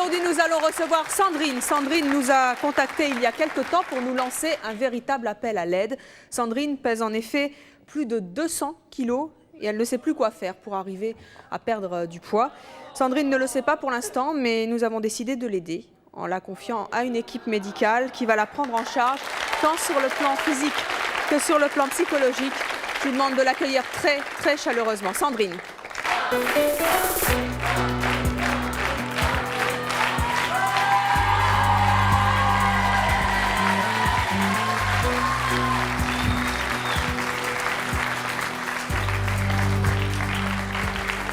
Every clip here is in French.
Aujourd'hui, nous allons recevoir Sandrine. Sandrine nous a contacté il y a quelque temps pour nous lancer un véritable appel à l'aide. Sandrine pèse en effet plus de 200 kilos et elle ne sait plus quoi faire pour arriver à perdre du poids. Sandrine ne le sait pas pour l'instant, mais nous avons décidé de l'aider en la confiant à une équipe médicale qui va la prendre en charge, tant sur le plan physique que sur le plan psychologique. Je vous demande de l'accueillir très, très chaleureusement. Sandrine.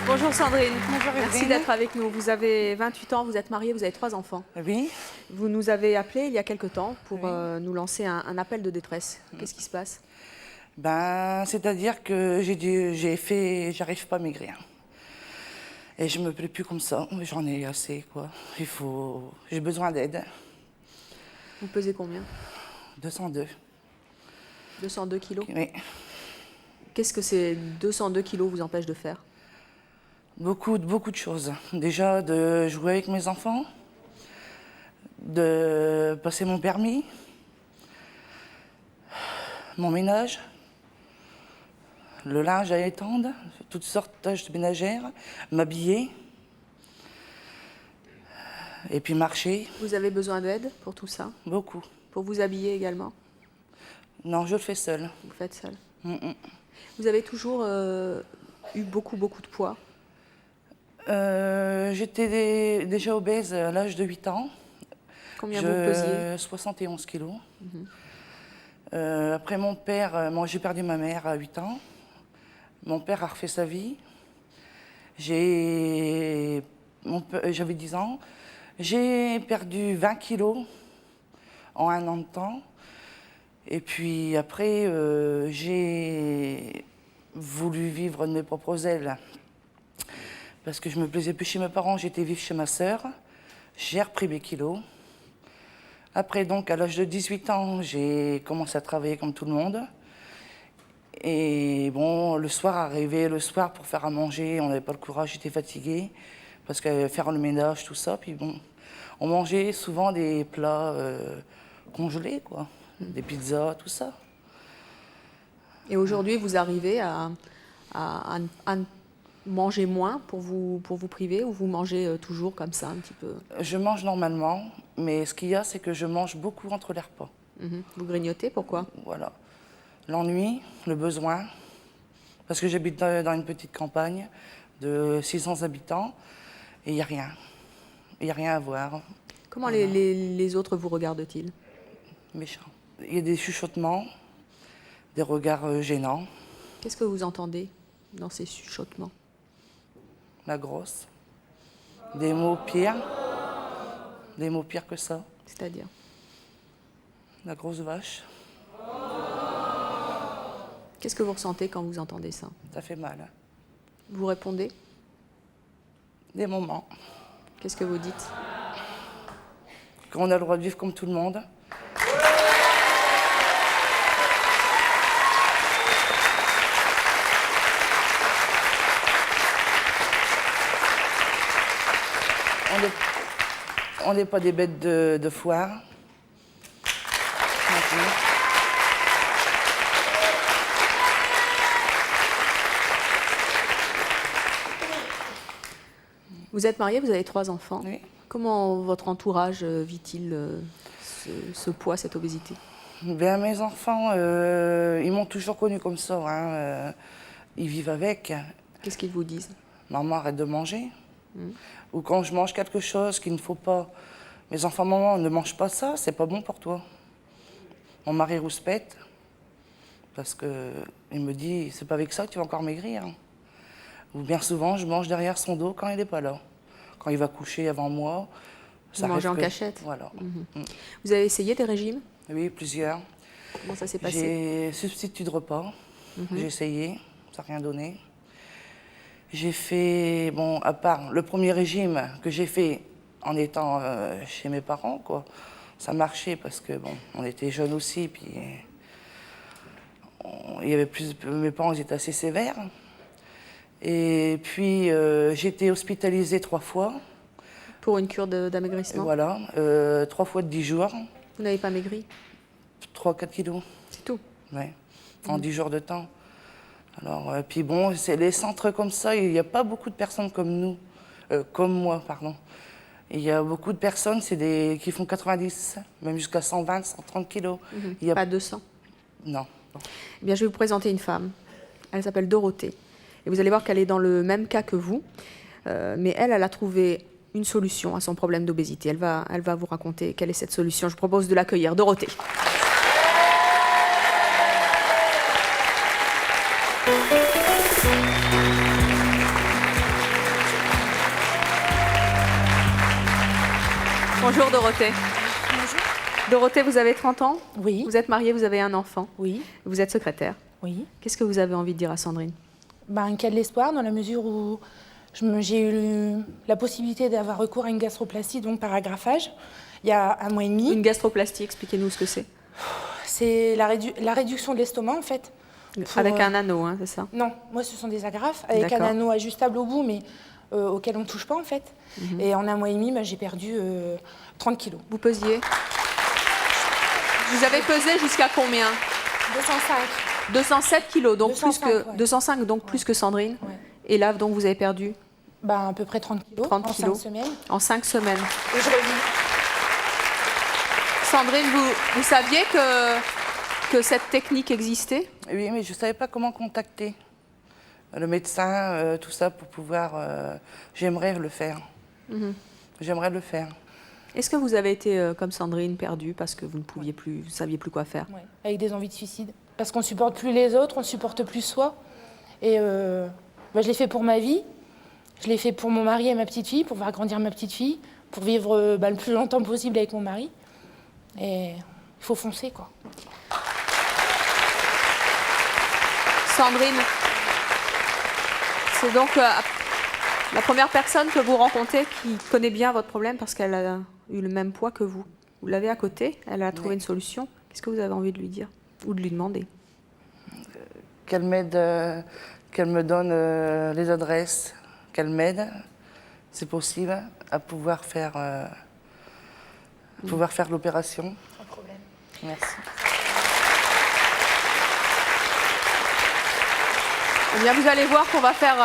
Bonjour Sandrine. Bonjour, merci d'être avec nous. Vous avez 28 ans, vous êtes mariée, vous avez 3 enfants. Oui. Vous nous avez appelé il y a quelque temps pour nous lancer un appel de détresse. Qu'est-ce qui se passe? C'est-à-dire que j'arrive pas à maigrir. Et je me plais plus comme ça, j'en ai assez, quoi. J'ai besoin d'aide. Vous pesez combien? 202. 202 kilos? Oui. Qu'est-ce que ces 202 kilos vous empêchent de faire? Beaucoup de choses. Déjà, de jouer avec mes enfants, de passer mon permis, mon ménage, le linge à étendre, toutes sortes de tâches ménagères, m'habiller, et puis marcher. Vous avez besoin d'aide pour tout ça? Beaucoup. Pour vous habiller également? Non, je le fais seule. Vous faites seule? Vous avez toujours eu beaucoup de poids? J'étais déjà obèse à l'âge de 8 ans. Combien vous pesiez? 71 kilos. Après mon père, moi j'ai perdu ma mère à 8 ans. Mon père a refait sa vie. J'avais 10 ans. J'ai perdu 20 kilos en 1 an de temps. Et puis après, j'ai voulu vivre de mes propres ailes. Parce que je me plaisais plus chez mes parents, j'étais vivre chez ma sœur. J'ai repris mes kilos. Après, donc, à l'âge de 18 ans, j'ai commencé à travailler comme tout le monde. Et bon, le soir, arrivé le soir pour faire à manger, on n'avait pas le courage, j'étais fatiguée. Parce que faire le ménage, tout ça. Puis bon, on mangeait souvent des plats congelés, quoi. Des pizzas, tout ça. Et aujourd'hui, vous arrivez à manger moins pour vous priver, ou vous mangez toujours comme ça, un petit peu? Je mange normalement, mais ce qu'il y a, c'est que je mange beaucoup entre les repas. Vous grignotez, pourquoi? Voilà. L'ennui, le besoin, parce que j'habite dans une petite campagne de 600 habitants, et il n'y a rien. Il n'y a rien à voir. Comment les autres vous regardent-ils? Méchants. Il y a des chuchotements, des regards gênants. Qu'est-ce que vous entendez dans ces chuchotements? La grosse. Des mots pires. Des mots pires que ça. C'est-à-dire? La grosse vache. Qu'est-ce que vous ressentez quand vous entendez ça? Ça fait mal. Vous répondez? Des moments. Qu'est-ce que vous dites? Qu'on a le droit de vivre comme tout le monde. On n'est pas des bêtes de foire. Vous êtes mariée, vous avez 3 enfants. Oui. Comment votre entourage vit-il ce poids, cette obésité? Ben, mes enfants, ils m'ont toujours connue comme ça. Hein. Ils vivent avec. Qu'est-ce qu'ils vous disent? Maman, arrête de manger. Ou quand je mange quelque chose qu'il ne faut pas, mes enfants, maman, ne mange pas ça, c'est pas bon pour toi. Mon mari rouspète, parce qu'il me dit, c'est pas avec ça que tu vas encore maigrir. Ou bien souvent, je mange derrière son dos quand il n'est pas là. Quand il va coucher avant moi, ça arrive. Vous mangez en cachette? Voilà. Vous avez essayé des régimes? Oui, plusieurs. Comment ça s'est passé? J'ai substitut de repas, j'ai essayé, ça n'a rien donné. J'ai fait, bon, à part le premier régime que j'ai fait en étant chez mes parents, quoi, ça marchait parce que, bon, on était jeunes aussi, puis il y avait mes parents ils étaient assez sévères. Et puis, j'ai été hospitalisée 3 fois Pour une cure Et d'amaigrissement. voilà, 3 fois de 10 jours, Vous n'avez pas maigri? 3-4 kilos. C'est tout. Ouais, en 10 jours de temps. Alors, puis bon, c'est les centres comme ça, il n'y a pas beaucoup de personnes comme nous, comme moi, pardon. Il y a beaucoup de personnes, qui font 90, même jusqu'à 120, 130 kilos. Il y a... Pas 200. Non. Eh bien, je vais vous présenter une femme. Elle s'appelle Dorothée. Et vous allez voir qu'elle est dans le même cas que vous. Mais elle a trouvé une solution à son problème d'obésité. Elle va vous raconter quelle est cette solution. Je vous propose de l'accueillir. Dorothée. Bonjour Dorothée. Bonjour. Dorothée, vous avez 30 ans? Oui. Vous êtes mariée, vous avez un enfant? Oui. Vous êtes secrétaire. Oui. Qu'est-ce que vous avez envie de dire à Sandrine? Ben, qu'il y a de l'espoir dans la mesure où j'ai eu la possibilité d'avoir recours à une gastroplastie, donc par agrafage, il y a 1 mois et demi. Une gastroplastie, expliquez-nous ce que c'est. C'est la réduction de l'estomac, en fait. Avec un anneau, hein, c'est ça? Non, moi ce sont des agrafes avec un D'accord. anneau ajustable au bout, mais auquel on ne touche pas, en fait. Et en 1 mois et demi, ben, j'ai perdu 30 kilos. Vous pesiez? Vous avez pesé jusqu'à combien? 205. 207 kilos, donc 205, plus que ouais. 205, donc plus que Sandrine. Ouais. Et là, donc vous avez perdu Ben, à peu près 30 kilos 30 en kilos. 5 semaines. en 5 semaines. Et je revis. Sandrine, vous saviez que cette technique existait? Oui, mais je ne savais pas comment contacter le médecin, tout ça, pour pouvoir... J'aimerais le faire. J'aimerais le faire. Est-ce que vous avez été, comme Sandrine, perdue parce que vous ne pouviez plus, vous ne saviez plus quoi faire? Ouais, avec des envies de suicide. Parce qu'on ne supporte plus les autres, on ne supporte plus soi. Et je l'ai fait pour ma vie, je l'ai fait pour mon mari et ma petite fille, pour faire grandir ma petite fille, pour vivre le plus longtemps possible avec mon mari. Et il faut foncer, quoi. Sandrine, c'est donc la première personne que vous rencontrez qui connaît bien votre problème parce qu'elle a eu le même poids que vous. Vous l'avez à côté, elle a trouvé Oui. une solution. Qu'est-ce que vous avez envie de lui dire ou de lui demander? Qu'elle m'aide, qu'elle me donne les adresses, qu'elle m'aide, c'est possible, à pouvoir faire l'opération. Sans problème. Merci. Eh bien, vous allez voir qu'on va faire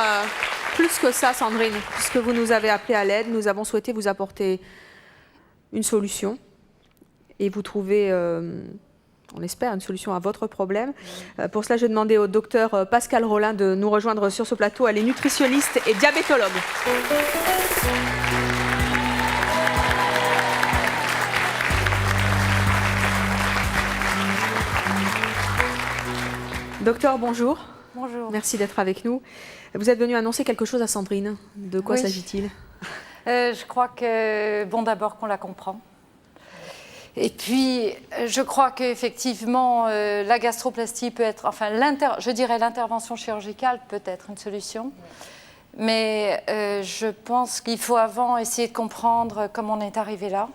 plus que ça, Sandrine. Puisque vous nous avez appelé à l'aide, nous avons souhaité vous apporter une solution et vous trouver, on espère, une solution à votre problème. Pour cela, j'ai demandé au docteur Pascal Rollin de nous rejoindre sur ce plateau. Elle est nutritionniste et diabétologue. Docteur, bonjour. Bonjour. Merci d'être avec nous. Vous êtes venu annoncer quelque chose à Sandrine. De quoi Oui. s'agit-il? Je crois que, bon, d'abord qu'on la comprend. Et puis, je crois qu'effectivement, la gastroplastie peut être, enfin, je dirais l'intervention chirurgicale peut être une solution. Mais je pense qu'il faut avant essayer de comprendre comment on est arrivé là.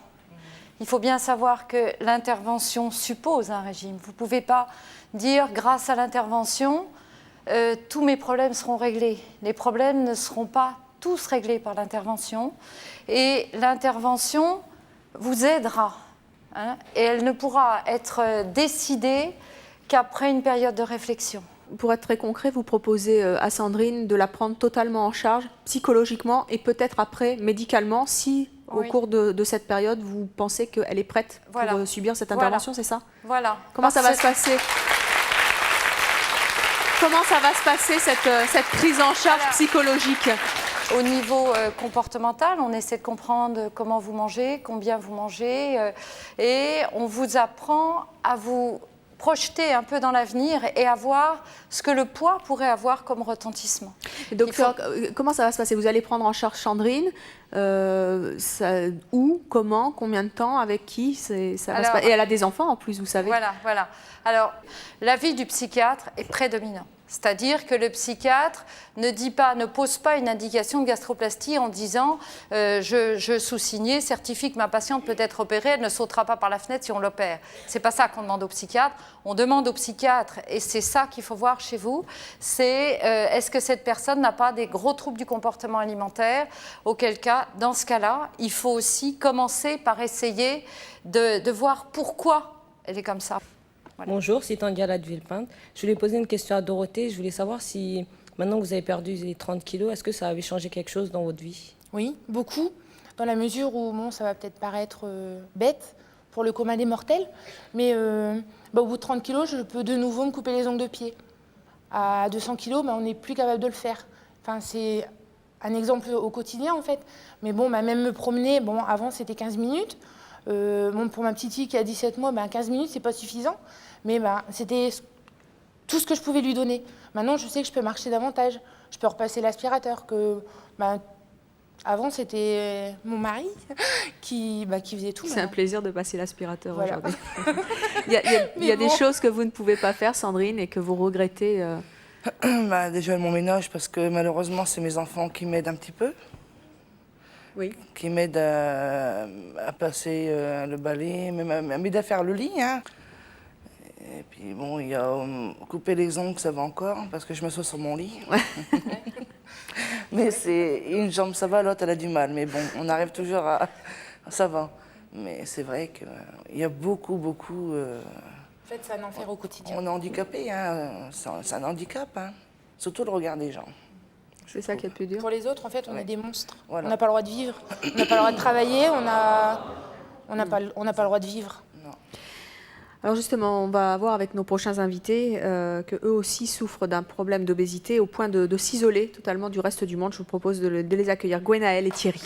Il faut bien savoir que l'intervention suppose un régime. Vous ne pouvez pas dire, grâce à l'intervention, tous mes problèmes seront réglés. Les problèmes ne seront pas tous réglés par l'intervention. Et l'intervention vous aidera. Hein, et elle ne pourra être décidée qu'après une période de réflexion. Pour être très concret, vous proposez à Sandrine de la prendre totalement en charge, psychologiquement et peut-être après, médicalement, si au Oui. cours de cette période, vous pensez qu'elle est prête Voilà. pour subir cette Voilà. intervention, c'est ça? Voilà. Comment ça va Parce se passer? Comment ça va se passer, cette prise en charge Voilà. psychologique? Au niveau comportemental, on essaie de comprendre comment vous mangez, combien vous mangez, et on vous apprend à vous projeter un peu dans l'avenir et à voir ce que le poids pourrait avoir comme retentissement. Docteur, comment ça va se passer? Vous allez prendre en charge Sandrine, où, comment, combien de temps, avec qui ça va se Alors, passer? Et elle a des enfants en plus, vous savez. Voilà, voilà. Alors, l'avis du psychiatre est prédominant. C'est-à-dire que le psychiatre ne pose pas une indication de gastroplastie en disant je sous-signais, certifie que ma patiente peut être opérée, elle ne sautera pas par la fenêtre si on l'opère. C'est pas ça qu'on demande au psychiatre. On demande au psychiatre, et c'est ça qu'il faut voir chez vous, c'est est-ce que cette personne n'a pas des gros troubles du comportement alimentaire, auquel cas, dans ce cas-là, il faut aussi commencer par essayer de voir pourquoi elle est comme ça. Voilà. Bonjour, c'est Tanguy de Villepinte. Je voulais poser une question à Dorothée. Je voulais savoir si, maintenant que vous avez perdu les 30 kilos, est-ce que ça avait changé quelque chose dans votre vie? Oui, beaucoup, dans la mesure où bon, ça va peut-être paraître bête pour le commun des mortels, mais au bout de 30 kilos, je peux de nouveau me couper les ongles de pied. À 200 kilos, on n'est plus capable de le faire. Enfin, c'est un exemple au quotidien, en fait. Mais bon, même me promener, avant, c'était 15 minutes. Pour ma petite fille qui a 17 mois, 15 minutes, c'est pas suffisant. Mais c'était tout ce que je pouvais lui donner. Maintenant, je sais que je peux marcher davantage. Je peux repasser l'aspirateur. Avant, c'était mon mari qui faisait tout. C'est un plaisir de passer l'aspirateur Voilà. aujourd'hui. Il y a des choses que vous ne pouvez pas faire, Sandrine, et que vous regrettez. Déjà mon ménage, parce que malheureusement, c'est mes enfants qui m'aident un petit peu. Oui. Qui m'aident à passer le balai, même à m'aider à faire le lit. Hein. Et puis bon, il y a couper les ongles, ça va encore, parce que je me sois sur mon lit. Mais c'est une jambe, ça va, l'autre, elle a du mal. Mais bon, on arrive toujours à... Ça va. Mais c'est vrai qu'il y a beaucoup... En fait, c'est un enfer au quotidien. On est handicapé, hein. C'est un handicap, hein. Surtout le regard des gens. C'est ça qui est le plus dur. Pour les autres, en fait, on est des monstres. Voilà. On n'a pas le droit de vivre. On n'a pas le droit de travailler. On n'a pas le droit de vivre. Alors justement, on va voir avec nos prochains invités qu'eux aussi souffrent d'un problème d'obésité au point de s'isoler totalement du reste du monde. Je vous propose de les accueillir, Gwenaëlle et Thierry.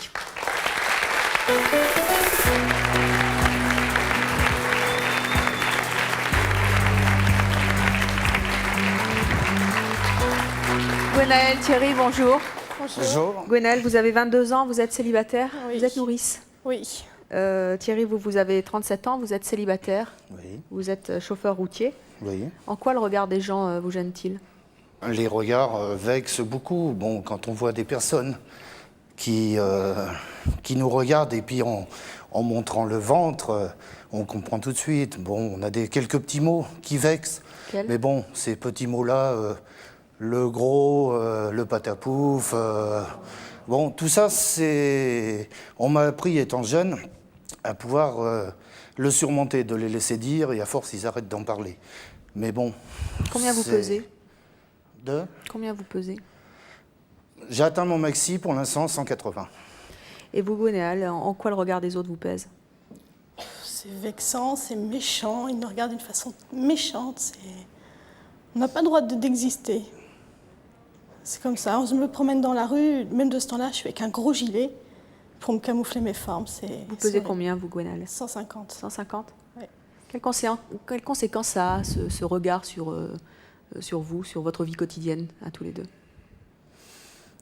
Gwenaëlle, Thierry, bonjour. Bonjour. Gwenaëlle, vous avez 22 ans, vous êtes célibataire, Oui. vous êtes nourrice. Oui. Thierry, vous avez 37 ans, vous êtes célibataire, Oui. vous êtes chauffeur routier. Oui. En quoi le regard des gens vous gêne-t-il? Les regards vexent beaucoup. Bon, quand on voit des personnes qui nous regardent et puis en montrant le ventre, on comprend tout de suite. Bon, on a quelques petits mots qui vexent. Quels? Mais bon, ces petits mots-là, le gros, le patapouf, bon, tout ça, c'est... On m'a appris, étant jeune, à pouvoir le surmonter, de les laisser dire, et à force, ils arrêtent d'en parler. Mais bon... Combien vous c'est- pesez? De Combien vous pesez? J'ai atteint mon maxi, pour l'instant, 180. Et vous, Gwenaëlle, en quoi le regard des autres vous pèse? C'est vexant, c'est méchant, ils nous regardent d'une façon méchante. On n'a pas le droit d'exister. C'est comme ça, je me promène dans la rue, même de ce temps-là, je suis avec un gros gilet pour me camoufler mes formes. Vous pesez combien, vous, Gwenaëlle? 150. 150? Oui. Quelles conséquences ça a, ce regard sur vous, sur votre vie quotidienne, à tous les deux?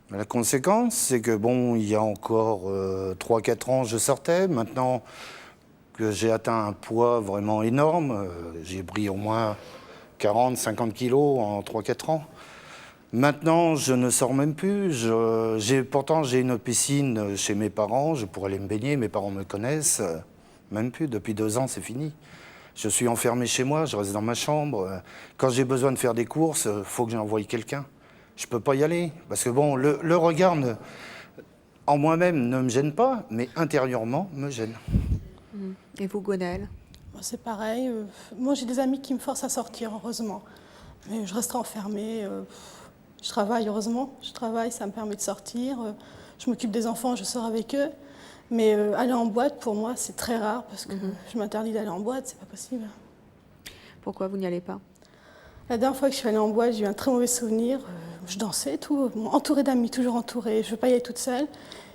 La conséquence, c'est que, bon, il y a encore 3-4 ans, je sortais. Maintenant que j'ai atteint un poids vraiment énorme, j'ai pris au moins 40-50 kilos en 3-4 ans. Maintenant, je ne sors même plus. Pourtant, j'ai une piscine chez mes parents. Je pourrais aller me baigner. Mes parents me connaissent. Même plus. Depuis 2 ans, c'est fini. Je suis enfermé chez moi. Je reste dans ma chambre. Quand j'ai besoin de faire des courses, il faut que j'envoie quelqu'un. Je ne peux pas y aller. Parce que bon, le regard en moi-même ne me gêne pas, mais intérieurement me gêne. Et vous, Gwenaëlle? Moi, c'est pareil. Moi, j'ai des amis qui me forcent à sortir, heureusement. Mais je resterai enfermée. Je travaille, heureusement. Je travaille, ça me permet de sortir. Je m'occupe des enfants, je sors avec eux. Mais aller en boîte, pour moi, c'est très rare parce que je m'interdis d'aller en boîte, c'est pas possible. Pourquoi vous n'y allez pas? La dernière fois que je suis allée en boîte, j'ai eu un très mauvais souvenir. Je dansais et tout, entourée d'amis, toujours entourée. Je ne veux pas y aller toute seule.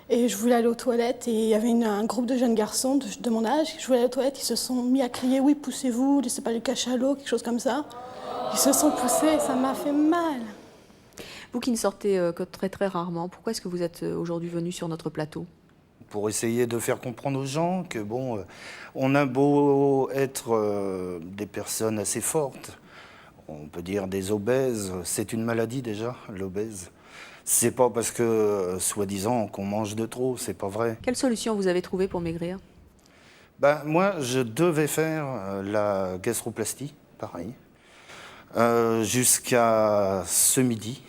Et je voulais aller aux toilettes et il y avait un groupe de jeunes garçons de mon âge. Je voulais aller aux toilettes, ils se sont mis à crier « Oui, poussez-vous, laissez pas le cachalot », quelque chose comme ça. Ils se sont poussés et ça m'a fait mal. Vous qui ne sortez que très très rarement, pourquoi est-ce que vous êtes aujourd'hui venu sur notre plateau? Pour essayer de faire comprendre aux gens que, bon, on a beau être des personnes assez fortes, on peut dire des obèses. C'est une maladie déjà, l'obèse. C'est pas parce que, soi-disant, qu'on mange de trop, c'est pas vrai. Quelle solution vous avez trouvée pour maigrir? Ben, moi, je devais faire la gastroplastie, pareil, jusqu'à ce midi.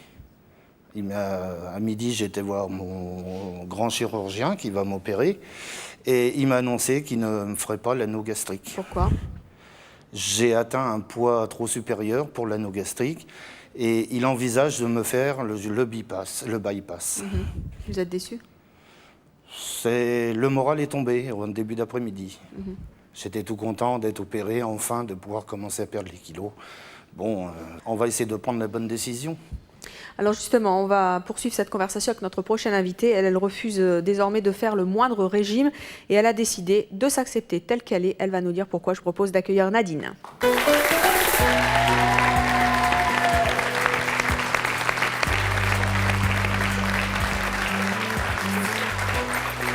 À midi, j'étais voir mon grand chirurgien qui va m'opérer et il m'a annoncé qu'il ne me ferait pas l'anneau gastrique. Pourquoi? J'ai atteint un poids trop supérieur pour l'anneau gastrique et il envisage de me faire le bypass. Vous êtes déçu? Le moral est tombé au début d'après-midi. J'étais tout content d'être opéré, enfin, de pouvoir commencer à perdre les kilos. Bon, on va essayer de prendre la bonne décision. Alors justement, on va poursuivre cette conversation avec notre prochaine invitée. Elle refuse désormais de faire le moindre régime et elle a décidé de s'accepter telle qu'elle est. Elle va nous dire pourquoi. Je propose d'accueillir Nadine.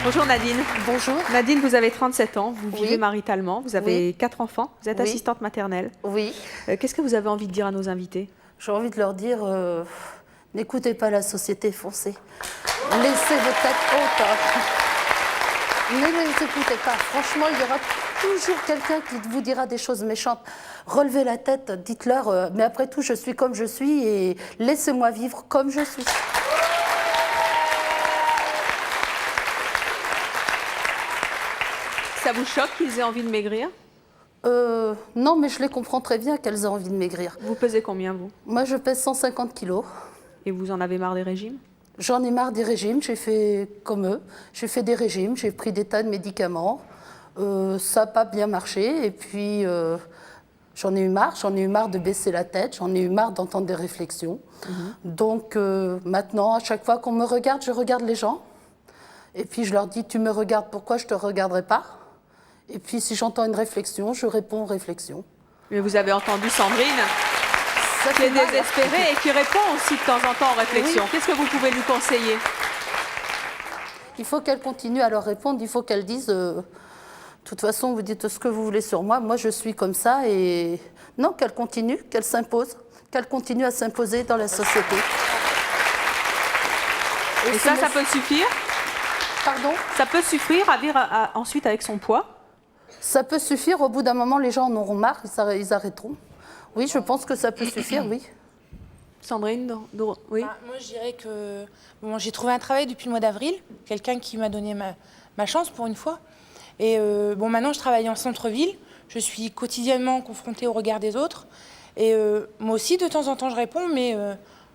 Bonjour Nadine. Bonjour. Nadine, vous avez 37 ans, vous Oui. vivez maritalement, vous avez Oui. 4 enfants, vous êtes Oui. assistante maternelle. Oui, Qu'est-ce que vous avez envie de dire à nos invités? j'ai envie de leur dire, n'écoutez pas la société, foncez. Laissez vos têtes hautes. Ne les écoutez pas. Franchement, il y aura toujours quelqu'un qui vous dira des choses méchantes. Relevez la tête, dites-leur, mais après tout, je suis comme je suis et laissez-moi vivre comme je suis. Ça vous choque qu'ils aient envie de maigrir? Non, mais je les comprends très bien qu'elles aient envie de maigrir. Vous pesez combien, vous? Moi, je pèse 150 kilos. Et vous en avez marre des régimes? J'en ai marre des régimes, j'ai fait comme eux. J'ai fait des régimes, j'ai pris des tas de médicaments. Ça n'a pas bien marché. Et puis, j'en ai eu marre de baisser la tête, j'en ai eu marre d'entendre des réflexions. Donc, maintenant, à chaque fois qu'on me regarde, je regarde les gens. Et puis, je leur dis, tu me regardes, pourquoi je ne te regarderai pas? Et puis, si j'entends une réflexion, je réponds aux réflexions. Mais vous avez entendu Sandrine, Ça qui fait est mal. désespérée et qui répond aussi de temps en temps aux réflexions. Oui. Qu'est-ce que vous pouvez lui conseiller? Il faut qu'elle continue à leur répondre, il faut qu'elle dise de toute façon, vous dites ce que vous voulez sur moi je suis comme ça. Et non, qu'elle continue, qu'elle s'impose, qu'elle continue à s'imposer dans la société. Et ça peut suffire? Pardon? Ça peut suffire à vivre ensuite avec son poids? Ça peut suffire, au bout d'un moment, les gens en auront marre, ils arrêteront. Oui, je pense que ça peut suffire, oui. Sandrine, oui. Moi, je dirais que bon, j'ai trouvé un travail depuis le mois d'avril, quelqu'un qui m'a donné ma chance pour une fois. Et bon, maintenant, je travaille en centre-ville. Je suis quotidiennement confrontée au regard des autres. Et moi aussi, de temps en temps, je réponds, mais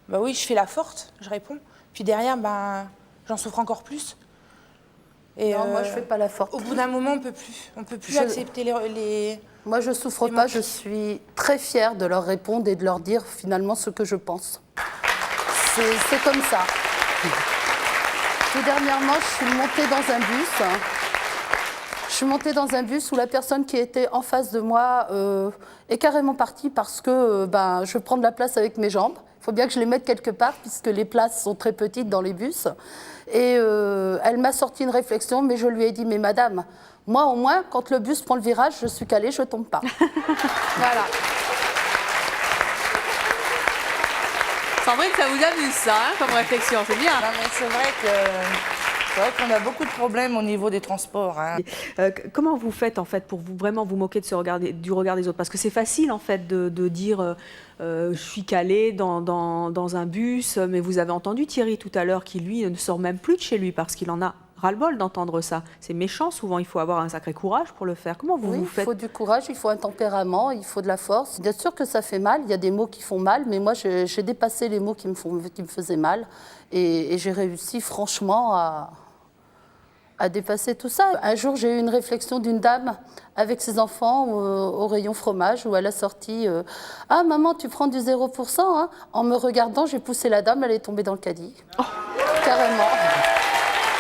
bah oui, je fais la forte, je réponds. Puis derrière, bah, j'en souffre encore plus. Et Non, moi, je ne fais pas la forte. Au bout d'un moment, on peut plus accepter les... Moi, je ne souffre pas, je suis très fière de leur répondre et de leur dire finalement ce que je pense. C'est comme ça. Tout dernièrement, je suis montée dans un bus. Je suis montée dans un bus où la personne qui était en face de moi est carrément partie parce que je prends de la place avec mes jambes. Il faut bien que je les mette quelque part puisque les places sont très petites dans les bus. Et elle m'a sorti une réflexion, mais je lui ai dit, mais madame, moi au moins, quand le bus prend le virage, je suis calée, je ne tombe pas. Voilà. Sandrine, ça vous amuse ça, hein, comme réflexion, c'est bien. Non, mais c'est vrai qu'on a beaucoup de problèmes au niveau des transports. Hein. Comment vous faites en fait pour vraiment vous moquer de du regard des autres? Parce que c'est facile en fait de dire je suis calée dans un bus, mais vous avez entendu Thierry tout à l'heure qui lui ne sort même plus de chez lui parce qu'il en a ras-le-bol d'entendre ça. C'est méchant souvent, il faut avoir un sacré courage pour le faire. Comment vous Oui, faites? il faut du courage, il faut un tempérament, il faut de la force. Bien sûr que ça fait mal, il y a des mots qui font mal, mais moi j'ai dépassé les mots qui me faisaient mal et j'ai réussi franchement à dépasser tout ça. Un jour, j'ai eu une réflexion d'une dame avec ses enfants au rayon fromage où elle a sorti « Ah maman, tu prends du 0%, hein ?» En me regardant, j'ai poussé la dame, elle est tombée dans le caddie. Oh. Carrément.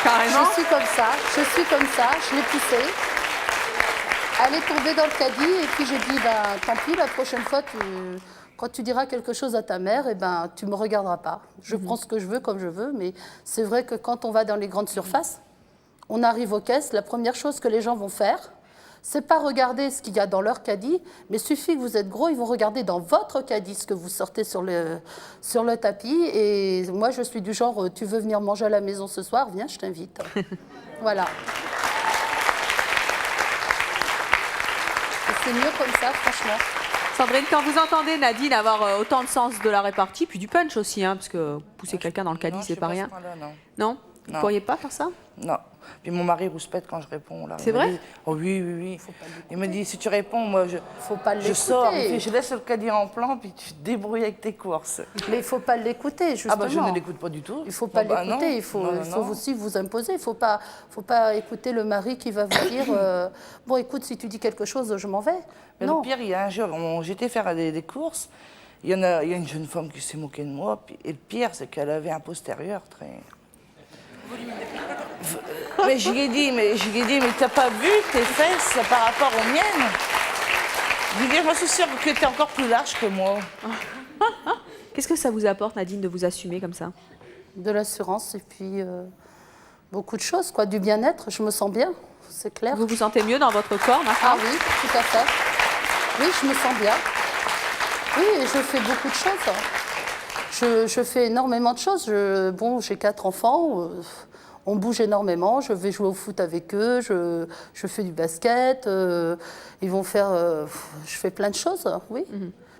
Carrément? Je suis comme ça, je l'ai poussée. Elle est tombée dans le caddie et puis j'ai dit tant pis, la prochaine fois, quand tu diras quelque chose à ta mère, tu ne me regarderas pas. Je prends ce que je veux comme je veux, mais c'est vrai que quand on va dans les grandes surfaces, on arrive aux caisses, la première chose que les gens vont faire, C'est pas regarder ce qu'il y a dans leur caddie, mais suffit que vous êtes gros, ils vont regarder dans votre caddie ce que vous sortez sur le tapis. Et moi, je suis du genre, tu veux venir manger à la maison ce soir? Viens, je t'invite. Voilà. Et c'est mieux comme ça, franchement. Sandrine, quand vous entendez Nadine avoir autant de sens de la répartie, puis du punch aussi, hein, parce que pousser quelqu'un dans le caddie, c'est pas rien. Non? Vous ne pourriez pas faire ça? Non. Puis mon mari rouspète quand je réponds. Là. C'est vrai? Oh oui, oui, oui. Il me dit, si tu réponds, moi, Faut pas je sors, je laisse le caddie en plan, puis tu te débrouilles avec tes courses. Mais il ne faut pas l'écouter, justement. Ah bah je ne l'écoute pas du tout. Il ne faut pas l'écouter, il faut aussi vous imposer. Il ne faut pas écouter le mari qui va vous dire bon, écoute, si tu dis quelque chose, je m'en vais. Mais non. le pire, il y a un jour, j'étais faire des courses, il y a une jeune femme qui s'est moquée de moi, et le pire, c'est qu'elle avait un postérieur très... Mais je lui ai dit, mais t'as pas vu tes fesses par rapport aux miennes? Je lui ai dit, moi, je suis sûre que t'es encore plus large que moi. Qu'est-ce que ça vous apporte, Nadine, de vous assumer comme ça? De l'assurance et puis beaucoup de choses, quoi. Du bien-être, je me sens bien, c'est clair. Vous vous sentez mieux dans votre corps maintenant? Ah oui, tout à fait. Oui, je me sens bien. Oui, et je fais beaucoup de choses. Je fais énormément de choses. J'ai 4 enfants. On bouge énormément, je vais jouer au foot avec eux, je fais du basket, ils vont faire... je fais plein de choses, oui.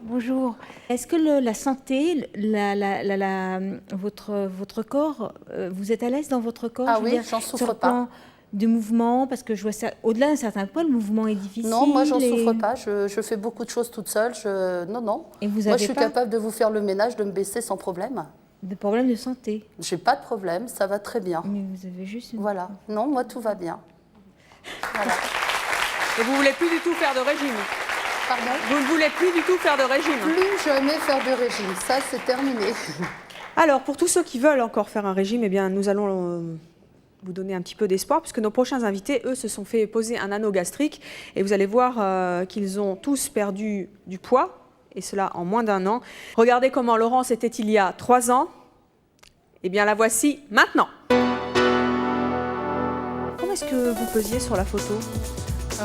Bonjour. Est-ce que la santé, votre corps, vous êtes à l'aise dans votre corps? Ah je veux oui, dire, j'en souffre sur le pas. plan de mouvement, parce que je vois ça, au-delà d'un certain point, le mouvement est difficile. Non, moi, j'en souffre pas. Je fais beaucoup de choses toute seule. Non. Et vous moi, avez je suis pas capable de vous faire le ménage, de me baisser sans problème. de problème de santé? J'ai pas de problème, ça va très bien. Mais vous avez juste une... Voilà. Non, moi, tout va bien. Voilà. Et vous voulez plus du tout faire de régime? Pardon? Vous ne voulez plus du tout faire de régime? Plus jamais faire de régime. Ça, c'est terminé. Alors, pour tous ceux qui veulent encore faire un régime, eh bien, nous allons vous donner un petit peu d'espoir, puisque nos prochains invités, eux, se sont fait poser un anneau gastrique. Et vous allez voir qu'ils ont tous perdu du poids, et cela en moins d'1 an. Regardez comment Laurence était il y a 3 ans. Eh bien, la voici maintenant. Comment est-ce que vous pesiez sur la photo?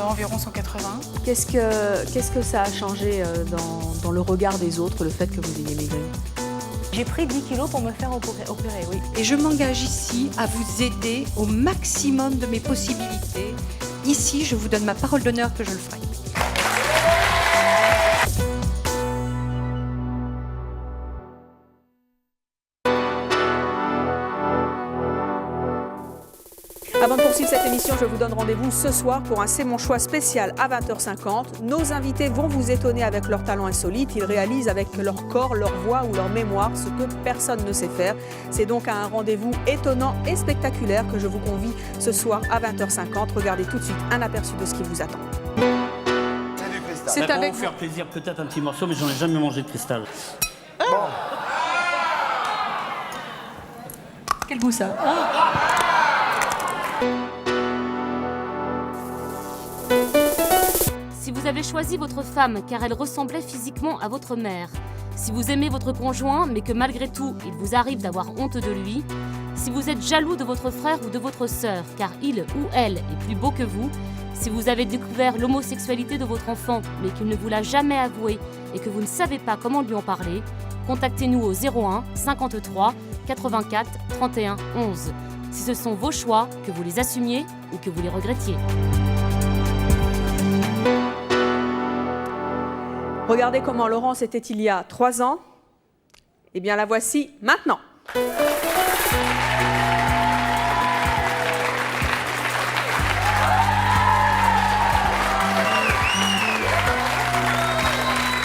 Environ 180. Qu'est-ce que ça a changé dans le regard des autres, le fait que vous ayez maigri? J'ai pris 10 kilos pour me faire opérer, oui. Et je m'engage ici à vous aider au maximum de mes possibilités. Ici, je vous donne ma parole d'honneur que je le ferai. Avant de poursuivre cette émission, je vous donne rendez-vous ce soir pour un C'est mon choix spécial à 20h50. Nos invités vont vous étonner avec leurs talents insolites. Ils réalisent avec leur corps, leur voix ou leur mémoire ce que personne ne sait faire. C'est donc à un rendez-vous étonnant et spectaculaire que je vous convie ce soir à 20h50. Regardez tout de suite un aperçu de ce qui vous attend. C'est avec vous faire plaisir, peut-être un petit morceau, mais j'en ai jamais mangé de cristal. Quel goût ça! Si vous avez choisi votre femme car elle ressemblait physiquement à votre mère, si vous aimez votre conjoint mais que malgré tout il vous arrive d'avoir honte de lui, si vous êtes jaloux de votre frère ou de votre sœur car il ou elle est plus beau que vous, si vous avez découvert l'homosexualité de votre enfant mais qu'il ne vous l'a jamais avoué et que vous ne savez pas comment lui en parler, contactez-nous au 01 53 84 31 11. Si ce sont vos choix, que vous les assumiez ou que vous les regrettiez. Regardez comment Laurence était il y a 3 ans. Eh bien, la voici maintenant.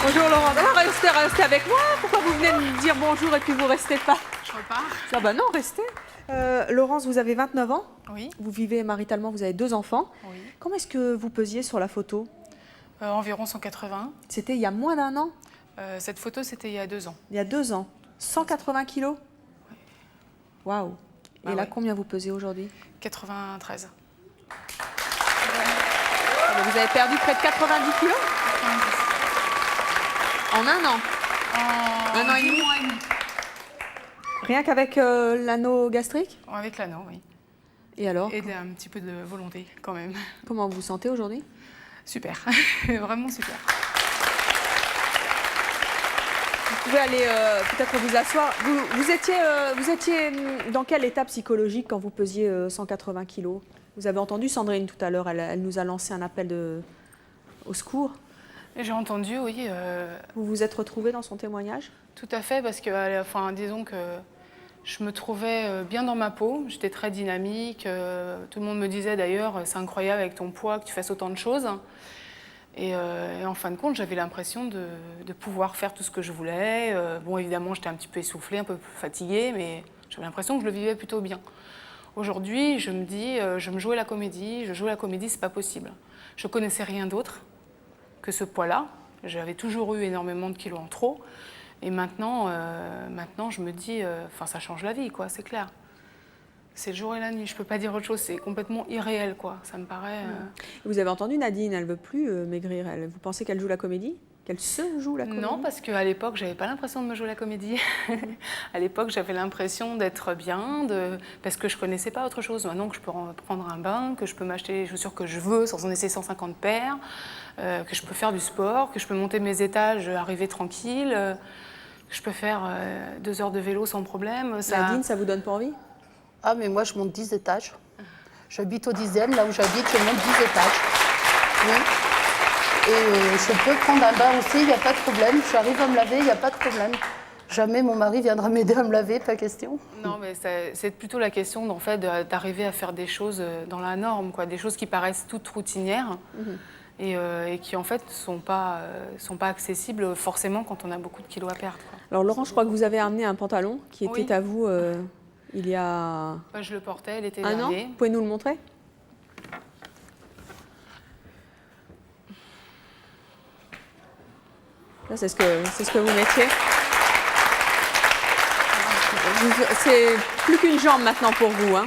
Bonjour Laurence. Alors, restez avec moi. Pourquoi vous venez me dire bonjour et puis vous restez pas? Je repars. Ah bah non, restez. Laurence, vous avez 29 ans. Oui. Vous vivez maritalement, vous avez 2 enfants. Oui. Comment est-ce que vous pesiez sur la photo? Environ 180. C'était il y a moins d'1 an? Cette photo, c'était il y a 2 ans. Il y a 2 ans. 180 kilos? Oui. Waouh. Et là, combien vous pesez aujourd'hui? 93. Vous avez perdu près de 90 kilos? 90. En 1 an? Un an et demi. Rien qu'avec l'anneau gastrique? Avec l'anneau, oui. Et alors? Et un petit peu de volonté, quand même. Comment vous vous sentez aujourd'hui? Super, vraiment super. Vous pouvez aller peut-être vous asseoir. Vous étiez dans quel état psychologique quand vous pesiez 180 kilos? Vous avez entendu Sandrine tout à l'heure, elle nous a lancé un appel au secours. J'ai entendu, oui. Vous vous êtes retrouvée dans son témoignage? Tout à fait, parce que, enfin, disons que je me trouvais bien dans ma peau, j'étais très dynamique. Tout le monde me disait d'ailleurs, c'est incroyable avec ton poids que tu fasses autant de choses. Et en fin de compte, j'avais l'impression de pouvoir faire tout ce que je voulais. Bon, évidemment, j'étais un petit peu essoufflée, un peu fatiguée, mais j'avais l'impression que je le vivais plutôt bien. Aujourd'hui, je me dis, je me jouais la comédie, c'est pas possible. Je connaissais rien d'autre que ce poids-là. J'avais toujours eu énormément de kilos en trop. Et maintenant, je me dis, enfin, ça change la vie, quoi, c'est clair. C'est le jour et la nuit, je peux pas dire autre chose, c'est complètement irréel, quoi. Ça me paraît... Vous avez entendu Nadine, elle veut plus maigrir. Vous pensez qu'elle joue la comédie? Qu'elle se joue la comédie? Non, parce qu'à l'époque, j'avais pas l'impression de me jouer la comédie. À l'époque, j'avais l'impression d'être bien, parce que je connaissais pas autre chose. Maintenant que je peux prendre un bain, que je peux m'acheter les chaussures que je veux sans en essayer 150 paires, que je peux faire du sport, que je peux monter mes étages, arriver tranquille, que je peux faire 2 heures de vélo sans problème. Nadine, ça vous donne pas envie? Ah, mais moi, je monte 10 étages. J'habite au 10e, là où j'habite, je monte 10 étages. Oui. Et je peux prendre un bain aussi, il n'y a pas de problème. J'arrive à me laver, il n'y a pas de problème. Jamais mon mari viendra m'aider à me laver, pas question. Non, mais c'est plutôt la question en fait, d'arriver à faire des choses dans la norme, quoi, des choses qui paraissent toutes routinières et qui en fait sont pas accessibles forcément quand on a beaucoup de kilos à perdre, quoi. Alors Laurent, je crois que vous avez amené un pantalon qui était à vous il y a... Je le portais l'été un an. dernier. Vous pouvez nous le montrer? Là, c'est ce que vous mettiez. C'est plus qu'une jambe maintenant pour vous, hein?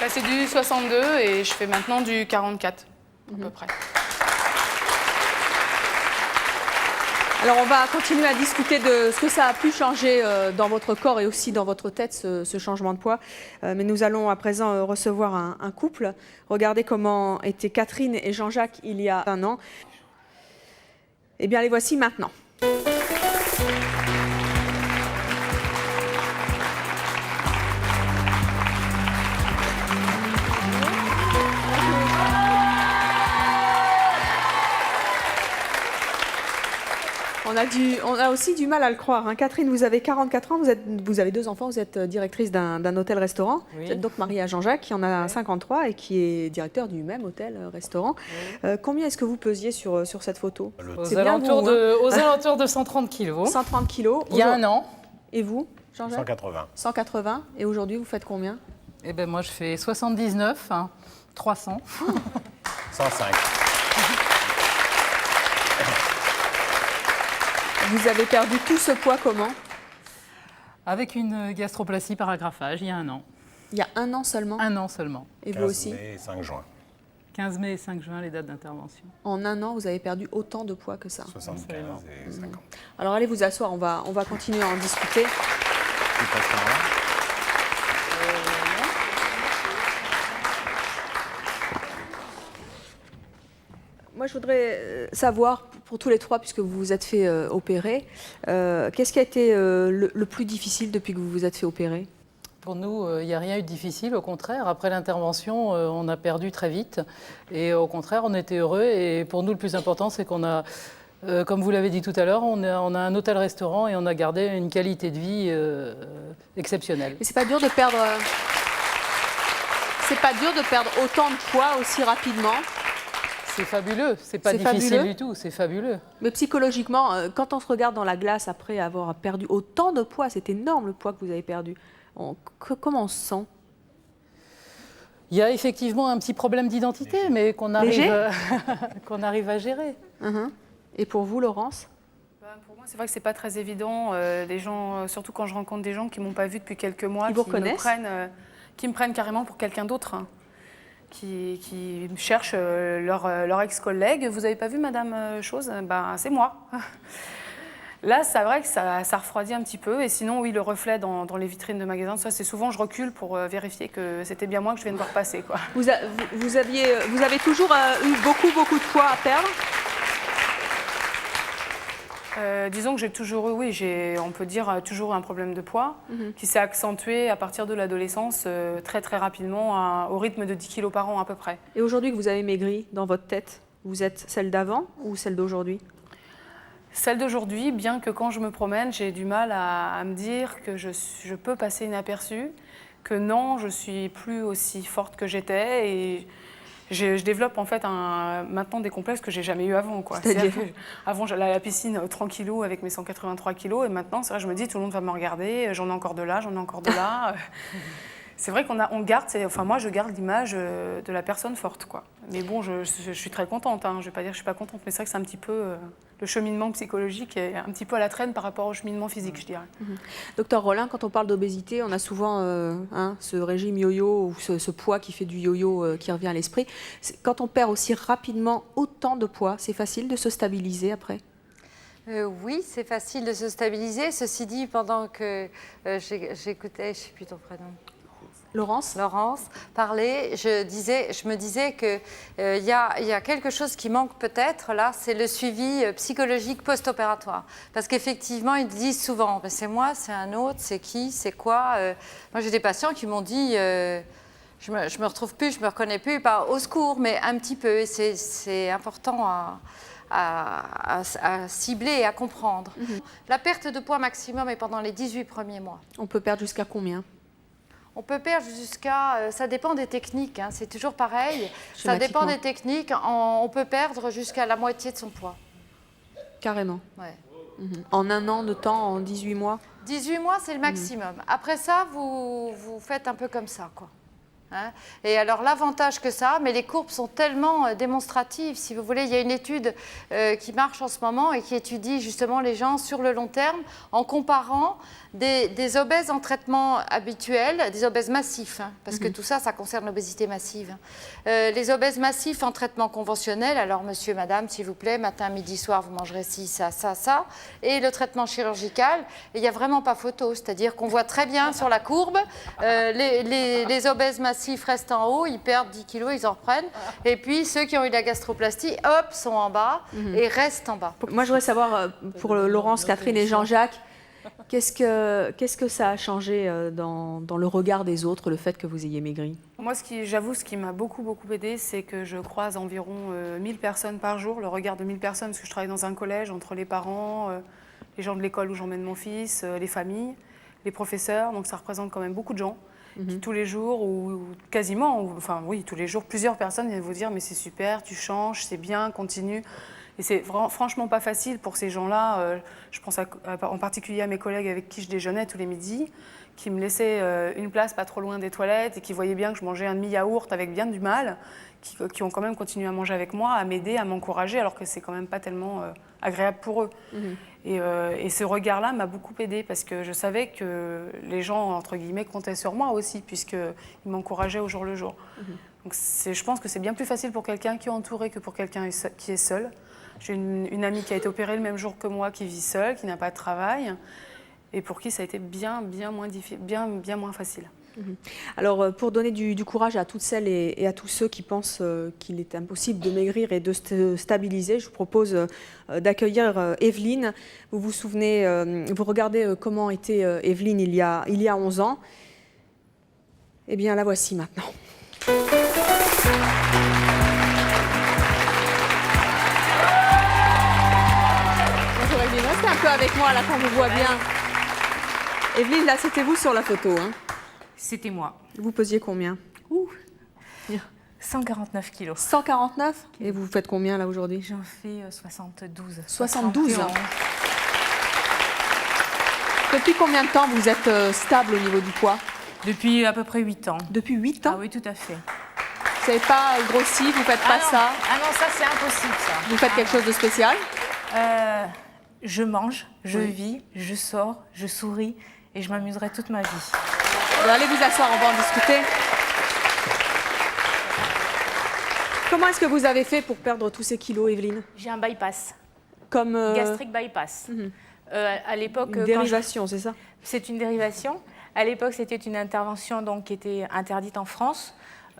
Là, c'est du 62 et je fais maintenant du 44, à peu près. Alors, on va continuer à discuter de ce que ça a pu changer dans votre corps et aussi dans votre tête, ce changement de poids. Mais nous allons à présent recevoir un couple. Regardez comment étaient Catherine et Jean-Jacques il y a un an. Eh bien, les voici maintenant. On a aussi du mal à le croire, hein. Catherine, vous avez 44 ans, vous avez 2 enfants, vous êtes directrice d'un hôtel-restaurant. Oui. Vous êtes donc mariée à Jean-Jacques, qui en a 53 et qui est directeur du même hôtel-restaurant. Oui. Combien est-ce que vous pesiez sur cette photo? Aux alentours de 130 kilos. 130 kilos. Il y a un an. Et vous, Jean-Jacques? 180. 180. Et aujourd'hui, vous faites combien? Eh bien, moi, je fais 79, 300. 105. Vous avez perdu tout ce poids comment? Avec une gastroplastie par agrafage, il y a un an. Il y a un an seulement? Un an seulement. Et vous aussi? 15 mai et 5 juin. 15 mai et 5 juin, les dates d'intervention. En un an, vous avez perdu autant de poids que ça? 75 et 50. Alors allez vous asseoir, on va continuer à en discuter. Moi, je voudrais savoir, pour tous les 3, puisque vous vous êtes fait opérer, qu'est-ce qui a été le plus difficile depuis que vous vous êtes fait opérer? Pour nous, il n'y a rien eu de difficile, au contraire. Après l'intervention, on a perdu très vite. Et au contraire, on était heureux. Et pour nous, le plus important, c'est qu'on a, comme vous l'avez dit tout à l'heure, on a un hôtel-restaurant et on a gardé une qualité de vie exceptionnelle. Mais c'est pas dur de perdre... C'est pas dur de perdre autant de poids aussi rapidement? C'est fabuleux, c'est pas difficile du tout, c'est fabuleux. Mais psychologiquement, quand on se regarde dans la glace après avoir perdu autant de poids, c'est énorme le poids que vous avez perdu, comment on se sent? Il y a effectivement un petit problème d'identité, mais qu'on arrive à gérer. Et pour vous, Laurence? Pour moi, c'est vrai que c'est pas très évident. Les gens, surtout quand je rencontre des gens qui m'ont pas vu depuis quelques mois, qui me prennent carrément pour quelqu'un d'autre. Hein. Qui cherchent leur ex-collègue. Vous n'avez pas vu Madame Chose? Ben, c'est moi. Là, c'est vrai que ça refroidit un petit peu. Et sinon, oui, le reflet dans les vitrines de magasins, ça, c'est souvent, je recule pour vérifier que c'était bien moi que je viens de voir passer, quoi. Vous avez toujours eu beaucoup de poids à perdre? Disons que j'ai toujours eu, oui, on peut dire toujours un problème de poids qui s'est accentué à partir de l'adolescence très très rapidement au rythme de 10 kilos par an à peu près. Et aujourd'hui que vous avez maigri dans votre tête, vous êtes celle d'avant ou celle d'aujourd'hui? Celle d'aujourd'hui, bien que quand je me promène, j'ai du mal à me dire que je peux passer inaperçue, que non, je suis plus aussi forte que j'étais et je développe en fait maintenant des complexes que j'ai jamais eu avant. Avant, j'allais à la piscine tranquillou avec mes 183 kilos et maintenant, c'est vrai, je me dis tout le monde va me regarder, j'en ai encore de là, j'en ai encore de là. C'est vrai qu'on garde, enfin moi je garde l'image de la personne forte, quoi. Mais bon, je suis très contente, hein. Je vais pas dire que je suis pas contente, mais c'est vrai que c'est un petit peu le cheminement psychologique est un petit peu à la traîne par rapport au cheminement physique, je dirais. Docteur Rollin, quand on parle d'obésité, on a souvent ce régime yo-yo ou ce poids qui fait du yo-yo qui revient à l'esprit. Quand on perd aussi rapidement autant de poids, c'est facile de se stabiliser après? Oui, c'est facile de se stabiliser. Ceci dit, pendant que j'écoutais, je ne sais plus ton prénom. Laurence parlait, je me disais qu'il y a quelque chose qui manque peut-être là, c'est le suivi psychologique post-opératoire. Parce qu'effectivement, ils disent souvent, c'est moi, c'est un autre, c'est qui, c'est quoi. Moi, j'ai des patients qui m'ont dit, je me retrouve plus, je me reconnais plus, pas au secours, mais un petit peu. Et c'est important à cibler et à comprendre. La perte de poids maximum est pendant les 18 premiers mois. On peut perdre jusqu'à combien? On peut perdre jusqu'à... ça dépend des techniques, hein, c'est toujours pareil. Ça dépend des techniques. On peut perdre jusqu'à la moitié de son poids. Carrément? Ouais. En un an de temps, en 18 mois? 18 mois, c'est le maximum. Après ça, vous faites un peu comme ça, quoi. Hein? Et alors l'avantage que ça a, mais les courbes sont tellement démonstratives, si vous voulez, il y a une étude qui marche en ce moment et qui étudie justement les gens sur le long terme en comparant des obèses en traitement habituel, des obèses massifs, hein, parce que tout ça, ça concerne l'obésité massive. Les obèses massifs en traitement conventionnel, alors monsieur, madame, s'il vous plaît, matin, midi, soir, vous mangerez ci, ça, ça, ça, et le traitement chirurgical, il n'y a vraiment pas photo, c'est-à-dire qu'on voit très bien sur la courbe, les obèses massifs restent en haut, ils perdent 10 kilos, ils en reprennent. Et puis ceux qui ont eu la gastroplastie, hop, sont en bas et restent en bas. Moi, je voudrais savoir, pour Laurence, Catherine et Jean-Jacques, qu'est-ce que ça a changé dans le regard des autres, le fait que vous ayez maigri? Moi, j'avoue, ce qui m'a beaucoup aidé, c'est que je croise environ 1000 personnes par jour, le regard de 1000 personnes, parce que je travaille dans un collège, entre les parents, les gens de l'école où j'emmène mon fils, les familles, les professeurs, donc ça représente quand même beaucoup de gens. Qui tous les jours, ou quasiment, enfin oui, tous les jours, plusieurs personnes viennent vous dire « mais c'est super, tu changes, c'est bien, continue ». Et c'est franchement pas facile pour ces gens-là. Je pense en particulier à mes collègues avec qui je déjeunais tous les midis, qui me laissaient une place pas trop loin des toilettes et qui voyaient bien que je mangeais un demi-yaourt avec bien du mal, qui ont quand même continué à manger avec moi, à m'aider, à m'encourager, alors que c'est quand même pas tellement agréable pour eux. Et ce regard-là m'a beaucoup aidée parce que je savais que les gens, entre guillemets, comptaient sur moi aussi, puisqu'ils m'encourageaient au jour le jour. Donc je pense que c'est bien plus facile pour quelqu'un qui est entouré que pour quelqu'un qui est seul. J'ai une amie qui a été opérée le même jour que moi, qui vit seule, qui n'a pas de travail, et pour qui ça a été bien moins facile. Alors, pour donner du courage à toutes celles et à tous ceux qui pensent qu'il est impossible de maigrir et de se stabiliser, je vous propose d'accueillir Evelyne. Vous vous souvenez, vous regardez comment était Evelyne il y a 11 ans. Eh bien, la voici maintenant. Bonjour Evelyne, restez un peu avec moi là qu'on vous voit bien. Evelyne, là c'était vous sur la photo, hein? C'était moi. Vous pesiez combien? 149 kilos. 149? Et vous faites combien là aujourd'hui? J'en fais 72. 72? Depuis combien de temps vous êtes stable au niveau du poids? Depuis à peu près 8 ans. Depuis 8 ans? Ah oui, tout à fait. Vous n'avez pas grossi, vous ne faites pas ça? Ah non, ça c'est impossible ça. Vous faites quelque chose de spécial? Je mange, je vis, je sors, je souris et je m'amuserai toute ma vie. Allez vous asseoir, on va en discuter. Comment est-ce que vous avez fait pour perdre tous ces kilos, Evelyne? J'ai un bypass. Comme gastrique bypass. À l'époque, Une dérivation, c'est ça? C'est une dérivation. À l'époque, c'était une intervention donc, qui était interdite en France.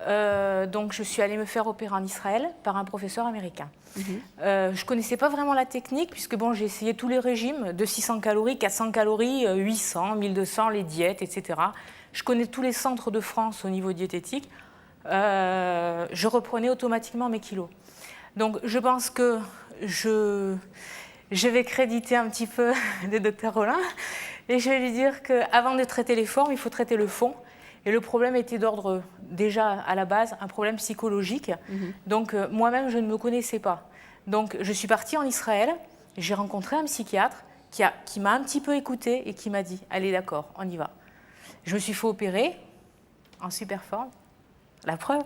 Donc, je suis allée me faire opérer en Israël par un professeur américain. Je ne connaissais pas vraiment la technique, puisque bon, j'ai essayé tous les régimes, de 600 calories, 400 calories, 800, 1200, les diètes, etc. Je connais tous les centres de France au niveau diététique. Je reprenais automatiquement mes kilos. Donc, je pense que je vais créditer un petit peu le docteur Rollin et je vais lui dire qu'avant de traiter les formes, il faut traiter le fond. Et le problème était d'ordre, déjà à la base, un problème psychologique. Donc moi-même, je ne me connaissais pas. Donc je suis partie en Israël, j'ai rencontré un psychiatre qui m'a un petit peu écoutée et qui m'a dit « Allez, d'accord, on y va ». Je me suis fait opérer en super forme. La preuve.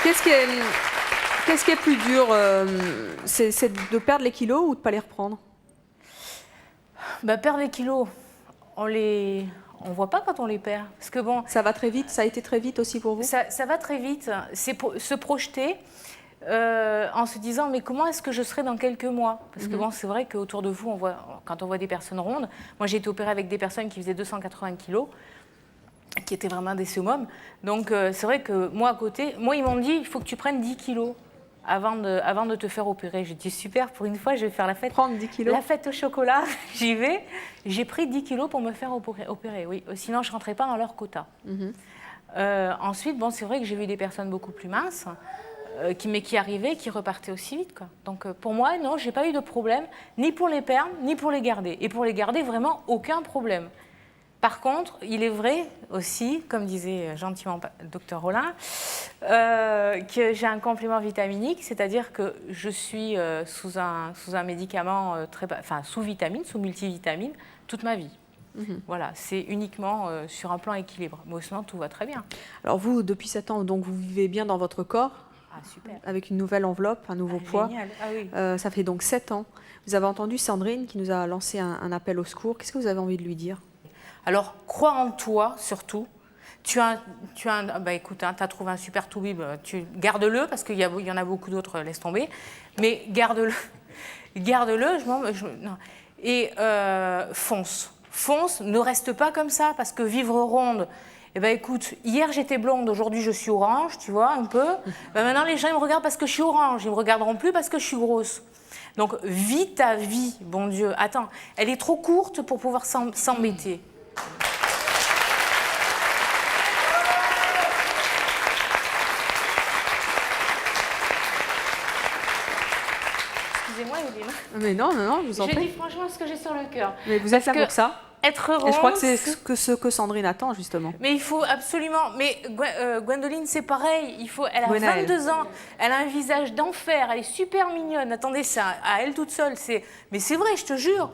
Qu'est-ce qui est plus dur, c'est de perdre les kilos ou de ne pas les reprendre? Perdre les kilos, on voit pas quand on les perd. Parce que bon, ça va très vite, ça a été très vite aussi pour vous? Ça va très vite, c'est se projeter en se disant mais comment est-ce que je serai dans quelques mois? Parce que bon, c'est vrai qu'autour de vous, quand on voit des personnes rondes, moi j'ai été opérée avec des personnes qui faisaient 280 kilos, qui étaient vraiment des summums. Donc c'est vrai que moi à côté, ils m'ont dit il faut que tu prennes 10 kilos. Avant de te faire opérer. J'ai dit super, pour une fois, je vais faire la fête. Prendre 10 kilos. La fête au chocolat, j'y vais. J'ai pris 10 kilos pour me faire opérer, oui. Sinon, je ne rentrais pas dans leur quota. Ensuite, bon, c'est vrai que j'ai vu des personnes beaucoup plus minces, qui arrivaient, qui repartaient aussi vite, quoi. Donc, pour moi, non, je n'ai pas eu de problème, ni pour les perdre, ni pour les garder. Et pour les garder, vraiment, aucun problème. Par contre, il est vrai aussi, comme disait gentiment le docteur Rollin, que j'ai un complément vitaminique, c'est-à-dire que je suis sous un médicament sous vitamine, sous multivitamine, toute ma vie. Voilà, c'est uniquement sur un plan équilibre. Mais sinon, tout va très bien. Alors vous, depuis 7 ans, donc vous vivez bien dans votre corps, super. Avec une nouvelle enveloppe, un nouveau poids. Génial. Ah oui. Ça fait donc 7 ans. Vous avez entendu Sandrine qui nous a lancé un appel au secours. Qu'est-ce que vous avez envie de lui dire? Alors, crois en toi, surtout. Écoute, tu as trouvé un super toubib, garde-le, parce qu'il y en a beaucoup d'autres, laisse tomber. Mais garde-le. Garde-le, et fonce. Fonce, ne reste pas comme ça, parce que vivre ronde, écoute, hier j'étais blonde, aujourd'hui je suis orange, tu vois, un peu. Maintenant, les gens ils me regardent parce que je suis orange, ils ne me regarderont plus parce que je suis grosse. Donc, vis ta vie, bon Dieu. Attends, elle est trop courte pour pouvoir s'embêter. Excusez-moi, Evelyne. Mais non, je vous en prie. Je dis franchement ce que j'ai sur le cœur. Mais vous êtes là pour ça. Être ronde, et je crois que c'est ce que Sandrine attend, justement. Mais il faut absolument... Mais Gwendoline, c'est pareil. Elle a Gwenaëlle. 22 ans. Elle a un visage d'enfer. Elle est super mignonne. Attendez, c'est à elle toute seule. Mais c'est vrai, je te jure.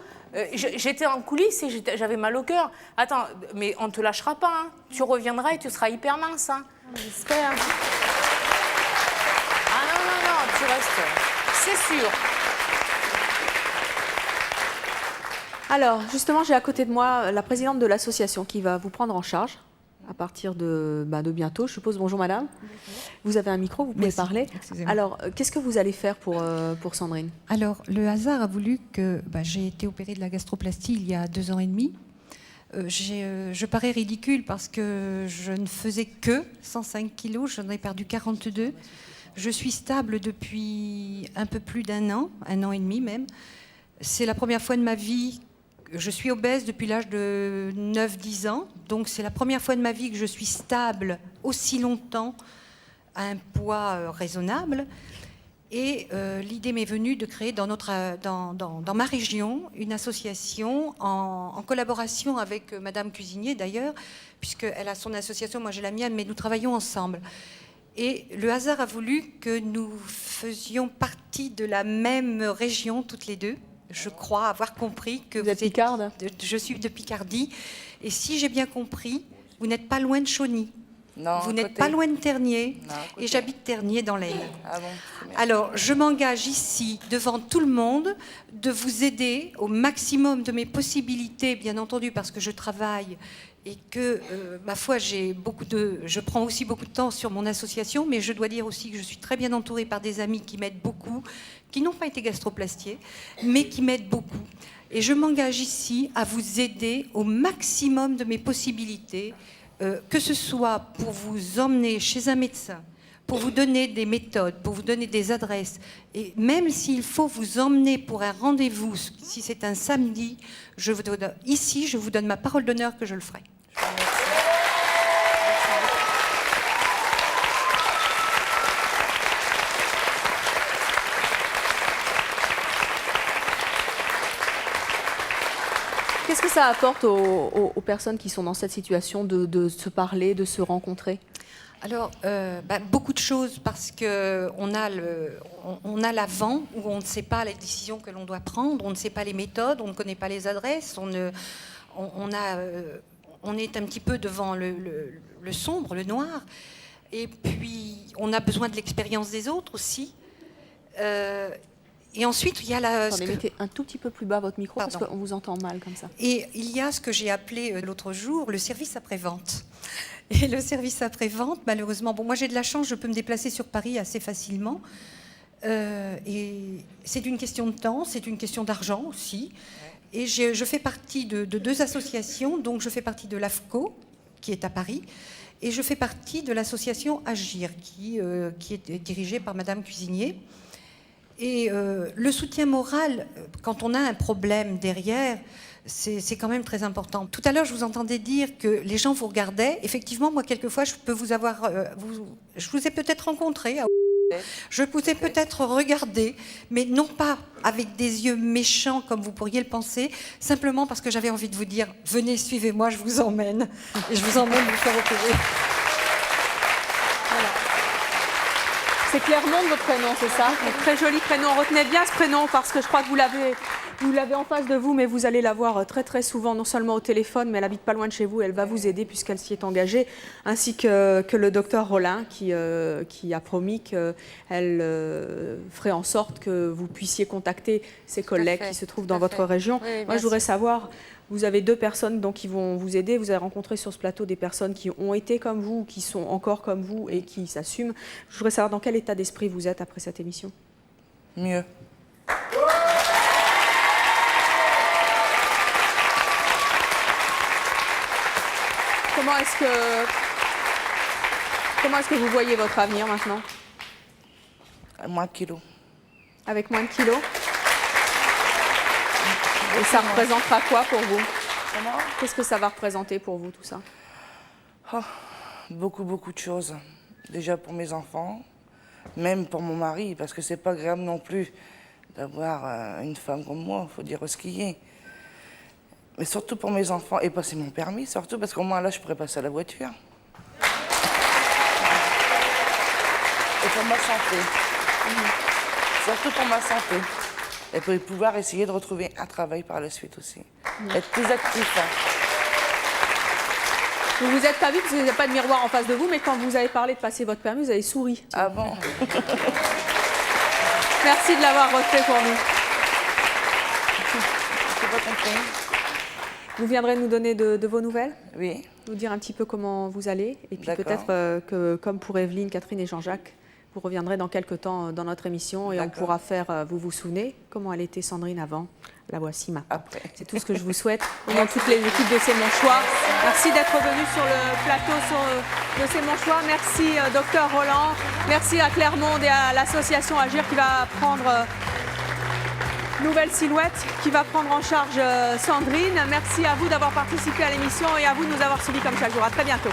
J'étais en coulisses et j'avais mal au cœur. Attends, mais on ne te lâchera pas. Hein. Tu reviendras et tu seras hyper mince. Hein. J'espère. Ah non, tu restes. C'est sûr. Alors, justement, j'ai à côté de moi la présidente de l'association qui va vous prendre en charge à partir de bientôt, je suppose. Bonjour madame. Bonjour. Vous avez un micro, vous pouvez parler. Alors, qu'est-ce que vous allez faire pour Sandrine? Alors, le hasard a voulu que j'ai été opérée de la gastroplastie il y a 2 ans et demi. Je parais ridicule parce que je ne faisais que 105 kilos, j'en ai perdu 42. Je suis stable depuis un peu plus d'1 an, 1 an et demi même. C'est la première fois de ma vie. Je suis obèse depuis l'âge de 9-10 ans, donc c'est la première fois de ma vie que je suis stable aussi longtemps à un poids raisonnable. Et l'idée m'est venue de créer dans ma région une association en collaboration avec Madame Cuisinier d'ailleurs, puisqu'elle a son association, moi j'ai la mienne, mais nous travaillons ensemble. Et le hasard a voulu que nous faisions partie de la même région toutes les deux. Je crois avoir compris que vous êtes picarde. Je suis de Picardie. Et si j'ai bien compris, vous n'êtes pas loin de Chauny. Non, vous n'êtes pas loin de Ternier. Non, et j'habite Ternier dans l'Aisne. Ah bon, alors, je m'engage ici, devant tout le monde, de vous aider au maximum de mes possibilités, bien entendu, parce que je travaille et que, ma foi, je prends aussi beaucoup de temps sur mon association, mais je dois dire aussi que je suis très bien entourée par des amis qui m'aident beaucoup, qui n'ont pas été gastroplastiers, mais qui m'aident beaucoup. Et je m'engage ici à vous aider au maximum de mes possibilités, que ce soit pour vous emmener chez un médecin, pour vous donner des méthodes, pour vous donner des adresses, et même s'il faut vous emmener pour un rendez-vous, si c'est un samedi, je vous donne ma parole d'honneur que je le ferai. Qu'est-ce que ça apporte aux personnes qui sont dans cette situation de se parler, de se rencontrer? Alors, beaucoup de choses, parce qu'on a l'avant, où on ne sait pas les décisions que l'on doit prendre, on ne sait pas les méthodes, on ne connaît pas les adresses, on est un petit peu devant le sombre, le noir, et puis on a besoin de l'expérience des autres aussi. Et ensuite, il y a Attendez, mettez un tout petit peu plus bas votre micro, parce qu'on vous entend mal comme ça. Et il y a ce que j'ai appelé l'autre jour le service après-vente. Et le service après-vente, malheureusement, moi j'ai de la chance, je peux me déplacer sur Paris assez facilement. Et c'est une question de temps, c'est une question d'argent aussi. Et je fais partie de 2 associations, donc je fais partie de l'AFCO, qui est à Paris, et je fais partie de l'association Agir, qui est dirigée par Madame Cuisinier. Et le soutien moral, quand on a un problème derrière, c'est quand même très important. Tout à l'heure, je vous entendais dire que les gens vous regardaient. Effectivement, moi, quelquefois, je peux vous avoir... je vous ai peut-être rencontré, je vous ai peut-être regardé, mais non pas avec des yeux méchants comme vous pourriez le penser, simplement parce que j'avais envie de vous dire « Venez, suivez-moi, je vous emmène. » Et je vous emmène vous faire opérer. Voilà. C'est Clermont votre prénom, c'est ça? Très joli prénom. Retenez bien ce prénom parce que je crois que vous l'avez en face de vous, mais vous allez la voir très très souvent, non seulement au téléphone, mais elle habite pas loin de chez vous. Elle va vous aider puisqu'elle s'y est engagée, ainsi que le docteur Rollin qui a promis qu'elle ferait en sorte que vous puissiez contacter ses collègues qui se trouvent dans votre région. Oui, moi, je voudrais savoir. Vous avez 2 personnes donc, qui vont vous aider. Vous avez rencontré sur ce plateau des personnes qui ont été comme vous, qui sont encore comme vous et qui s'assument. Je voudrais savoir dans quel état d'esprit vous êtes après cette émission. Mieux. Comment est-ce que vous voyez votre avenir maintenant? Moins de kilos. Avec moins de kilos? Et ça représentera quoi pour vous? Qu'est-ce que ça va représenter pour vous, tout ça? Beaucoup de choses. Déjà pour mes enfants, même pour mon mari, parce que c'est pas agréable non plus d'avoir une femme comme moi, il faut dire ce qu'il y est. Mais surtout pour mes enfants, et passer mon permis, surtout parce qu'au moins là, je pourrais passer à la voiture. Et pour ma santé. Surtout pour ma santé. Et pour pouvoir essayer de retrouver un travail par la suite aussi. Être plus actif. Vous ne vous êtes pas vu parce que vous n'avez pas de miroir en face de vous, mais quand vous avez parlé de passer votre permis, vous avez souri. Ah bon? Merci de l'avoir refait pour nous. Je n'ai pas compris. Vous viendrez nous donner de vos nouvelles? Oui. Nous dire un petit peu comment vous allez. Et puis peut-être que, comme pour Evelyne, Catherine et Jean-Jacques, vous reviendrez dans quelques temps dans notre émission et on pourra faire, vous vous souvenez, comment elle était Sandrine avant. La voici maintenant. C'est tout ce que je vous souhaite. Au nom de toutes les équipes de C'est mon choix. Merci d'être venu sur le plateau de C'est mon choix. Merci Dr Roland. Merci à Clermont et à l'association Agir qui va prendre Nouvelle Silhouette, qui va prendre en charge Sandrine. Merci à vous d'avoir participé à l'émission et à vous de nous avoir suivis comme chaque jour. À très bientôt.